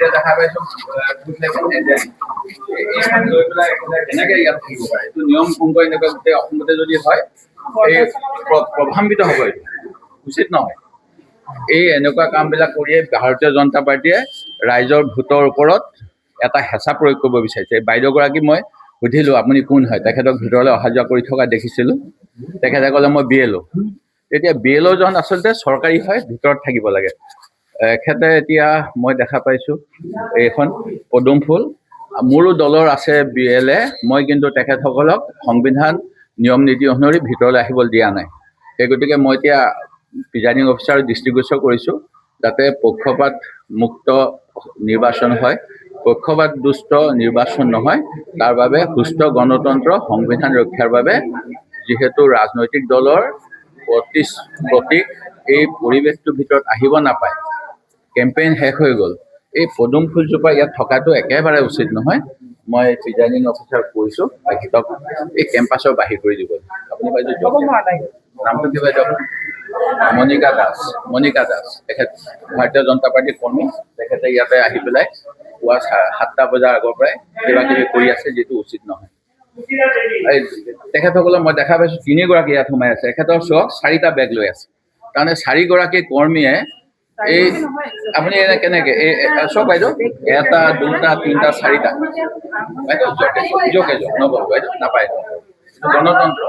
এতিয়া দেখা পাইছো এইখন লৈ পেলাই কেনেকে ইয়াত থাকিব পাৰে এইটো নিয়ম ভংগ এনেকুৱা গোটেই অসমতে যদি হয় এই প্ৰভাৱান্বিত হ'ব এইটো উচিত নহয় এই এনেকুৱা কামবিলাক কৰিয়ে ভাৰতীয় জনতা পাৰ্টীয়ে ৰাইজৰ ভোটৰ ওপৰত এটা হেঁচা প্ৰয়োগ কৰিব বিচাৰিছে বাইদেউগৰাকী মই সুধিলোঁ আপুনি কোন হয় তেখেতক ভিতৰলৈ অহা যোৱা কৰি থকা দেখিছিলোঁ তেখেতে ক'লে মই BLO এতিয়া BLO জন আচলতে চৰকাৰী হয় ভিতৰত থাকিব লাগে এখেতে এতিয়া মই দেখা পাইছোঁ এইখন পদুম ফুল মোৰো দলৰ আছে BLA মই কিন্তু তেখেতসকলক সংবিধান নিয়ম নীতি অনুসৰি ভিতৰলৈ আহিবলৈ দিয়া নাই সেই গতিকে মই এতিয়া প্ৰিজাইডিং অফিচাৰ দৃষ্টিগোচৰ কৰিছোঁ যাতে পক্ষপাত মুক্ত নিৰ্বাচন হয় পক্ষপাত দুষ্ট নিৰ্বাচন নহয় তাৰ বাবে সুস্থ গণতন্ত্ৰ সংবিধান ৰক্ষাৰ বাবে যিহেতু ৰাজনৈতিক দলৰ প্ৰতীক এই পৰিৱেশটোৰ ভিতৰত আহিব নাপায় কেম্পেইন শেষ হৈ গ'ল এই পদুম ফুলজোপা ইয়াত থকাটো একেবাৰে উচিত নহয় মই প্ৰিজাইডিং অফিচাৰ কৈছোঁ তেখেতক এই কেম্পাছৰ বাহিৰ কৰি দিব আপুনি বাইদেউ নামটো কি বাইদেউ মণিকা দাস তেখেত ভাৰতীয় জনতা পাৰ্টীৰ কৰ্মী তেখেতে ইয়াতে আহি পেলাই পুৱা 7টা বজাৰ আগৰ পৰাই কিবা কিবি কৰি আছে যিটো উচিত নহয় তেখেতসকলক মই দেখা পাইছোঁ 3গৰাকী ইয়াত সোমাই আছে এখেতৰ চক 4টা বেগ লৈ আছে তাৰমানে 4গৰাকী কৰ্মীয়ে এই আপুনি কেনেকে এই চক বাইদেউ 1 2 3 4টা বাইদেউ জোকে নবল বাইদেউ নাপায় গণতন্ত্ৰ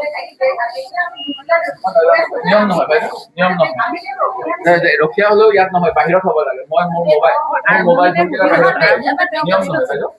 নিয়ম নহয় বাইদেউ নিয়ম নহয় ৰখীয়া হ'লেও ইয়াত নহয় বাহিৰত হ'ব লাগে মই মোৰ মোবাইল নিয়ম নহয় বাইদেউ